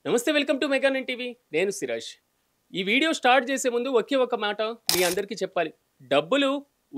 నమస్తే, welcome to mega nine TV. నేను సిరాజ్. ఈ వీడియో స్టార్ట్ చేసే ముందు ఒకే ఒక మాట మీ అందరికీ చెప్పాలి. డబ్బులు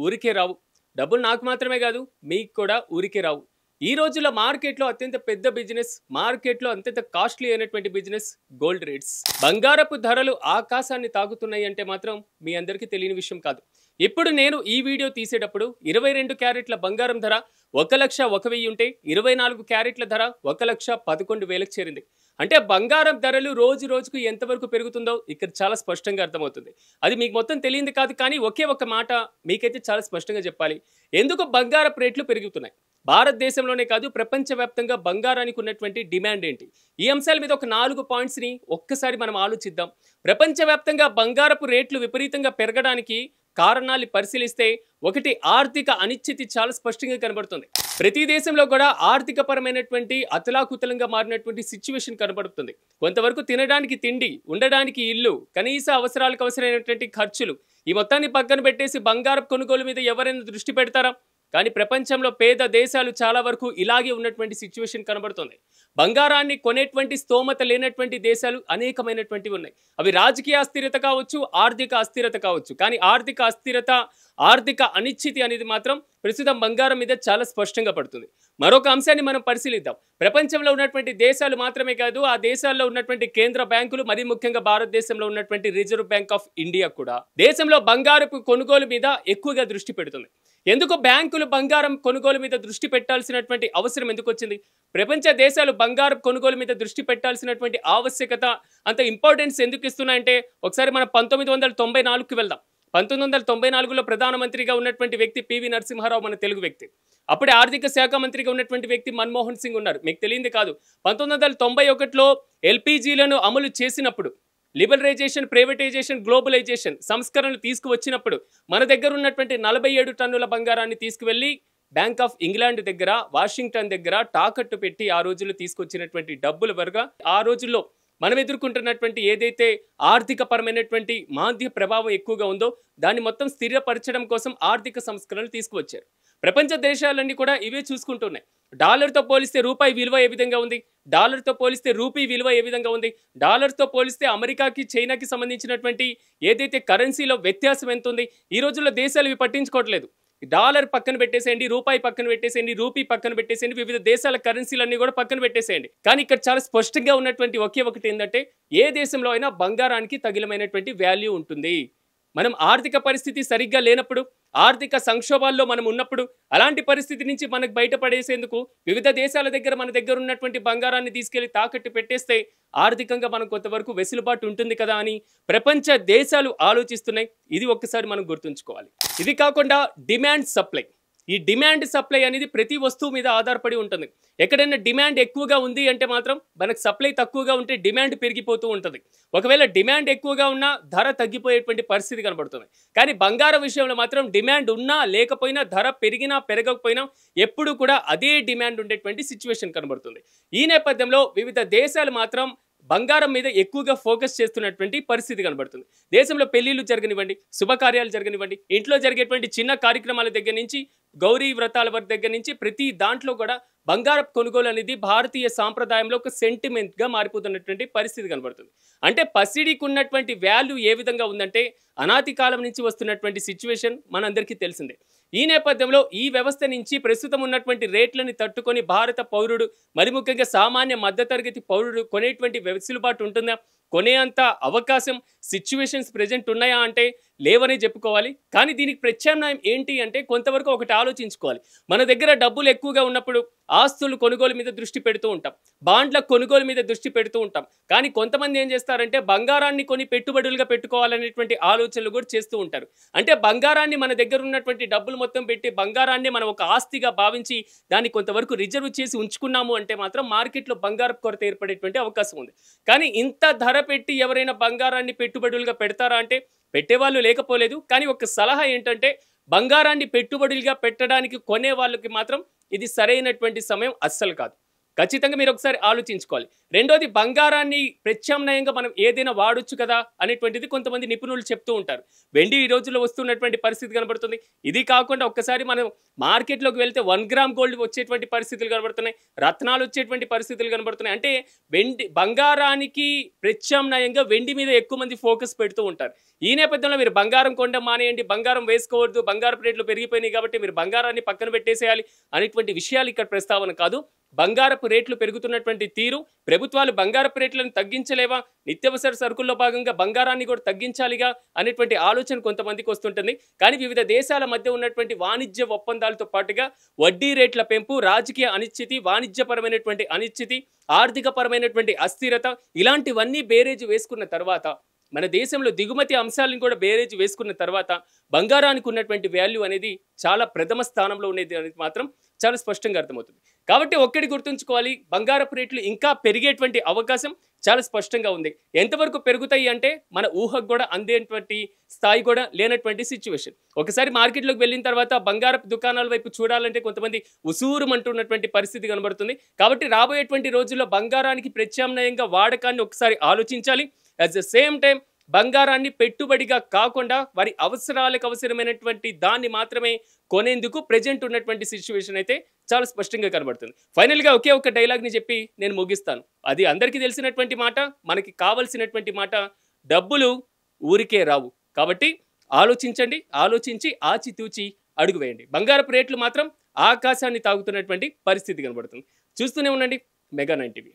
ఊరికే రావు. డబ్బులు నాకు మాత్రమే కాదు, మీకు కూడా ఊరికే రావు. ఈ రోజుల్లో మార్కెట్లో అత్యంత పెద్ద బిజినెస్, మార్కెట్లో అత్యంత కాస్ట్లీ అయినటువంటి బిజినెస్ గోల్డ్ రేట్స్. బంగారపు ధరలు ఆకాశాన్ని తాకుతున్నాయి అంటే మాత్రం మీ అందరికీ తెలియని విషయం కాదు. ఇప్పుడు నేను ఈ వీడియో తీసేటప్పుడు 22 క్యారెట్ల బంగారం ధర 1,01,000 ఉంటే 24 క్యారెట్ల ధర 1,11,000కు చేరింది. అంటే బంగారం ధరలు రోజు రోజుకు ఎంతవరకు పెరుగుతుందో ఇక్కడ చాలా స్పష్టంగా అర్థమవుతుంది. అది మీకు మొత్తం తెలియంది కాదు, కానీ ఒకే ఒక మాట మీకైతే చాలా స్పష్టంగా చెప్పాలి. ఎందుకు బంగారపు రేట్లు పెరుగుతున్నాయి? భారతదేశంలోనే కాదు, ప్రపంచవ్యాప్తంగా బంగారానికి ఉన్నటువంటి డిమాండ్ ఏంటి? ఈ అంశాల మీద ఒక 4 పాయింట్స్ని ఒక్కసారి మనం ఆలోచిద్దాం. ప్రపంచవ్యాప్తంగా బంగారపు రేట్లు విపరీతంగా పెరగడానికి కారణాలు పరిశీలిస్తే ఒకటి, ఆర్థిక అనిశ్చితి చాలా స్పష్టంగా కనబడుతుంది. ప్రతి దేశంలో కూడా ఆర్థిక పరమైనటువంటి అతలాకుతలంగా మారినటువంటి సిచ్యువేషన్ కనబడుతుంది. కొంతవరకు తినడానికి తిండి, ఉండడానికి ఇల్లు, కనీస అవసరాలకు అవసరమైనటువంటి ఖర్చులు, ఈ మొత్తాన్ని పక్కన పెట్టేసి బంగారపు కొనుగోలు మీద ఎవరైనా దృష్టి పెడతారా? కానీ ప్రపంచంలో పేద దేశాలు చాలా వరకు ఇలాగే ఉన్నటువంటి సిచ్యువేషన్ కనబడుతుంది. బంగారాన్ని కొనేటువంటి స్తోమత లేనటువంటి దేశాలు అనేకమైనటువంటివి ఉన్నాయి. అవి రాజకీయ అస్థిరత కావచ్చు, ఆర్థిక అస్థిరత కావచ్చు. కానీ ఆర్థిక అస్థిరత, ఆర్థిక అనిశ్చితి అనేది మాత్రం ప్రస్తుతం బంగారం మీద చాలా స్పష్టంగా పడుతుంది. మరొక అంశాన్ని మనం పరిశీలిద్దాం. ప్రపంచంలో ఉన్నటువంటి దేశాలు మాత్రమే కాదు, ఆ దేశాల్లో ఉన్నటువంటి కేంద్ర బ్యాంకులు, మరీ ముఖ్యంగా భారతదేశంలో ఉన్నటువంటి రిజర్వ్ బ్యాంక్ ఆఫ్ ఇండియా కూడా దేశంలో బంగారపు కొనుగోలు మీద ఎక్కువగా దృష్టి పెడుతుంది. ఎందుకు బ్యాంకులు బంగారం కొనుగోలు మీద దృష్టి పెట్టాల్సినటువంటి అవసరం ఎందుకు వచ్చింది? ప్రపంచ దేశాలు బంగారం కొనుగోలు మీద దృష్టి పెట్టాల్సినటువంటి ఆవశ్యకత, అంత ఇంపార్టెన్స్ ఎందుకు ఇస్తున్నాయంటే ఒకసారి మనం 1994కి వెళ్దాం. 1994లో ప్రధానమంత్రిగా ఉన్నటువంటి వ్యక్తి పివి నరసింహారావు, మన తెలుగు వ్యక్తి. అప్పుడే ఆర్థిక శాఖ మంత్రిగా ఉన్నటువంటి వ్యక్తి మన్మోహన్ సింగ్ ఉన్నారు. మీకు తెలియంది కాదు, 1991లో ఎల్పిజీలను అమలు చేసినప్పుడు, లిబరలైజేషన్, ప్రైవేటైజేషన్, గ్లోబలైజేషన్ సంస్కరణలు తీసుకువచ్చినప్పుడు మన దగ్గర ఉన్నటువంటి 47 టన్నుల బంగారాన్ని తీసుకువెళ్ళి బ్యాంక్ ఆఫ్ ఇంగ్లాండ్ దగ్గర, వాషింగ్టన్ దగ్గర తాకట్టు పెట్టి ఆ రోజుల్లో తీసుకొచ్చినటువంటి డబ్బుల వరగా ఆ రోజుల్లో మనం ఎదుర్కొంటున్నటువంటి ఏదైతే ఆర్థిక పరమైనటువంటి మాంద్య ప్రభావం ఎక్కువగా ఉందో దాన్ని మొత్తం స్థిరపరచడం కోసం ఆర్థిక సంస్కరణలు తీసుకువచ్చారు. ప్రపంచ దేశాలన్నీ కూడా ఇవే చూసుకుంటున్నాయి. డాలర్తో పోలిస్తే రూపాయి విలువ ఏ విధంగా ఉంది, డాలర్తో పోలిస్తే రూపీ విలువ ఏ విధంగా ఉంది, డాలర్తో పోలిస్తే అమెరికాకి, చైనాకి సంబంధించినటువంటి ఏదైతే కరెన్సీలో వ్యత్యాసం ఎంత ఉంది. ఈ రోజుల్లో దేశాలు ఇవి పట్టించుకోవట్లేదు. డాలర్ పక్కన పెట్టేసేయండి, రూపాయి పక్కన పెట్టేసేయండి, రూపీ పక్కన పెట్టేసేయండి, వివిధ దేశాల కరెన్సీలన్నీ కూడా పక్కన పెట్టేసేయండి. కానీ ఇక్కడ చాలా స్పష్టంగా ఉన్నటువంటి ఒకే ఒకటి ఏంటంటే, ఏ దేశంలో అయినా బంగారానికి తగిలమైనటువంటి వాల్యూ ఉంటుంది. మనం ఆర్థిక పరిస్థితి సరిగ్గా లేనప్పుడు, ఆర్థిక సంక్షోభాల్లో మనం ఉన్నప్పుడు, అలాంటి పరిస్థితి నుంచి మనకు బయటపడేసేందుకు వివిధ దేశాల దగ్గర మన దగ్గర ఉన్నటువంటి బంగారాన్ని తీసుకెళ్లి తాకట్టు పెట్టేస్తే ఆర్థికంగా మనం కొంతవరకు వెసులుబాటు ఉంటుంది కదా అని ప్రపంచ దేశాలు ఆలోచిస్తున్నాయి. ఇది ఒక్కసారి మనం గుర్తుంచుకోవాలి. ఇది కాకుండా డిమాండ్ సప్లై, ఈ డిమాండ్ సప్లై అనేది ప్రతి వస్తువు మీద ఆధారపడి ఉంటుంది. ఎక్కడైనా డిమాండ్ ఎక్కువగా ఉంది అంటే మాత్రం మనకు సప్లై తక్కువగా ఉంటే డిమాండ్ పెరిగిపోతూ ఉంటుంది. ఒకవేళ డిమాండ్ ఎక్కువగా ఉన్నా ధర తగ్గిపోయేటువంటి పరిస్థితి కనబడుతుంది. కానీ బంగారం విషయంలో మాత్రం డిమాండ్ ఉన్నా లేకపోయినా, ధర పెరిగినా పెరగకపోయినా ఎప్పుడు కూడా అదే డిమాండ్ ఉండేటువంటి సిచ్యువేషన్ కనబడుతుంది. ఈ నేపథ్యంలో వివిధ దేశాలు మాత్రం బంగారం మీద ఎక్కువగా ఫోకస్ చేస్తున్నటువంటి పరిస్థితి కనబడుతుంది. దేశంలో పెళ్లిళ్ళు జరగనివ్వండి, శుభకార్యాలు జరగనివ్వండి, ఇంట్లో జరిగేటువంటి చిన్న కార్యక్రమాల దగ్గర నుంచి, గౌరీ వ్రతాల వరకు దగ్గర నుంచి ప్రతి దాంట్లో కూడా బంగారపు కొనుగోలు అనేది భారతీయ సాంప్రదాయంలో ఒక సెంటిమెంట్గా మారిపోతున్నటువంటి పరిస్థితి కనబడుతుంది. అంటే పసిడికి ఉన్నటువంటి వాల్యూ ఏ విధంగా ఉందంటే అనాది కాలం నుంచి వస్తున్నటువంటి సిచ్యువేషన్ మనందరికీ తెలిసిందే. ఈ నేపథ్యంలో ఈ వ్యవస్థ నుంచి ప్రస్తుతం ఉన్నటువంటి రేట్లని తట్టుకొని భారత పౌరుడు, మరి ముఖ్యంగా సామాన్య మధ్యతరగతి పౌరుడు కొనేటువంటి వెసులుబాటు ఉంటుందా? కొనేంత అవకాశం, సిచ్యువేషన్స్ ప్రెజెంట్ ఉన్నాయా అంటే లేవనే చెప్పుకోవాలి. కానీ దీనికి ప్రత్యామ్నాయం ఏంటి అంటే కొంతవరకు ఒకటి ఆలోచించుకోవాలి. మన దగ్గర డబ్బులు ఎక్కువగా ఉన్నప్పుడు ఆస్తులు కొనుగోలు మీద దృష్టి పెడుతూ ఉంటాం, బాండ్ల కొనుగోలు మీద దృష్టి పెడుతూ ఉంటాం. కానీ కొంతమంది ఏం చేస్తారంటే బంగారాన్ని కొని పెట్టుబడులుగా పెట్టుకోవాలనేటువంటి ఆలోచనలు కూడా చేస్తూ ఉంటారు. అంటే బంగారాన్ని, మన దగ్గర ఉన్నటువంటి డబ్బులు మొత్తం పెట్టి బంగారాన్ని మనం ఒక ఆస్తిగా భావించి దాన్ని కొంతవరకు రిజర్వ్ చేసి ఉంచుకున్నాము అంటే మాత్రం మార్కెట్లో బంగారపు కొరత ఏర్పడేటువంటి అవకాశం ఉంది. కానీ ఇంత ధర పెట్టి ఎవరైనా బంగారాన్ని పెట్టుబడులుగా పెడతారా అంటే పెట్టేవాళ్ళు లేకపోలేదు. కానీ ఒక సలహా ఏంటంటే బంగారాన్ని పెట్టుబడులుగా పెట్టడానికి కొనే వాళ్ళకి మాత్రం ఇది సరైనటువంటి సమయం అస్సలు కాదు. ఖచ్చితంగా మీరు ఒకసారి ఆలోచించుకోవాలి. రెండోది బంగారాన్ని ప్రత్యామ్నాయంగా మనం ఏదైనా వాడొచ్చు కదా అనేటువంటిది కొంతమంది నిపుణులు చెప్తూ ఉంటారు. వెండి ఈ రోజుల్లో వస్తున్నటువంటి పరిస్థితి కనబడుతుంది. ఇది కాకుండా ఒక్కసారి మనం మార్కెట్‌లోకి వెళ్తే 1 గ్రామ్ గోల్డ్ వచ్చేటువంటి పరిస్థితులు కనబడుతున్నాయి. రత్నాలు వచ్చేటువంటి పరిస్థితులు కనబడుతున్నాయి. అంటే బంగారానికి ప్రత్యామ్నాయంగా వెండి మీద ఎక్కువ మంది ఫోకస్ పెడుతూ ఉంటారు. ఈ నేపథ్యంలో మీరు బంగారం కొనడం మానేయండి, బంగారం వేసుకోవద్దు, బంగారపు రేట్లు పెరిగిపోయినాయి కాబట్టి మీరు బంగారాన్ని పక్కన పెట్టేసేయాలి అనేటువంటి విషయాలు ఇక్కడ ప్రస్తావన కాదు. బంగారపు రేట్లు పెరుగుతున్నటువంటి తీరు, ప్రభుత్వాలు బంగారపు రేట్లను తగ్గించలేవా, నిత్యావసర సరుకుల్లో భాగంగా బంగారాన్ని కూడా తగ్గించాలిగా అనేటువంటి ఆలోచన కొంతమందికి వస్తుంటుంది. కానీ వివిధ దేశాల మధ్య ఉన్నటువంటి వాణిజ్య ఒప్పందాలతో పాటుగా వడ్డీ రేట్ల పెంపు, రాజకీయ అనిశ్చితి, వాణిజ్యపరమైనటువంటి అనిశ్చితి, ఆర్థికపరమైనటువంటి అస్థిరత ఇలాంటివన్నీ బేరేజ్ వేసుకున్న తర్వాత, మన దేశంలో దిగుమతి అంశాలను కూడా బేరేజ్ వేసుకున్న తర్వాత బంగారానికి ఉన్నటువంటి వాల్యూ అనేది చాలా ప్రథమ స్థానంలో ఉండేది అనేది మాత్రం చాలా స్పష్టంగా అర్థమవుతుంది. కాబట్టి ఒక్కటి గుర్తుంచుకోవాలి, బంగారపు రేట్లు ఇంకా పెరిగేటువంటి అవకాశం చాలా స్పష్టంగా ఉంది. ఎంతవరకు పెరుగుతాయి అంటే మన ఊహకు కూడా అందేటువంటి స్థాయి కూడా లేనటువంటి సిచ్యువేషన్. ఒకసారి మార్కెట్లోకి వెళ్ళిన తర్వాత బంగారపు దుకాణాల వైపు చూడాలంటే కొంతమంది ఉసూరుమంటున్నటువంటి పరిస్థితి కనబడుతుంది. కాబట్టి రాబోయేటువంటి రోజుల్లో బంగారానికి ప్రత్యామ్నాయంగా వాడకాన్ని ఒకసారి ఆలోచించాలి. అట్ ద సేమ్ టైం బంగారాన్ని పెట్టుబడిగా కాకుండా వారి అవసరాలకు అవసరమైనటువంటి దాన్ని మాత్రమే కొనేందుకు ప్రెజెంట్ ఉన్నటువంటి సిచ్యువేషన్ అయితే చాలా స్పష్టంగా కనబడుతుంది. ఫైనల్గా ఒకే ఒక డైలాగ్ని చెప్పి నేను ముగిస్తాను. అది అందరికీ తెలిసినటువంటి మాట, మనకి కావలసినటువంటి మాట. డబ్బులు ఊరికే రావు. కాబట్టి ఆలోచించండి, ఆలోచించి ఆచితూచి అడుగు వేయండి. బంగారపు రేట్లు మాత్రం ఆకాశాన్ని తాగుతున్నటువంటి పరిస్థితి కనబడుతుంది. చూస్తూనే ఉండండి మెగా 9 టీవీ.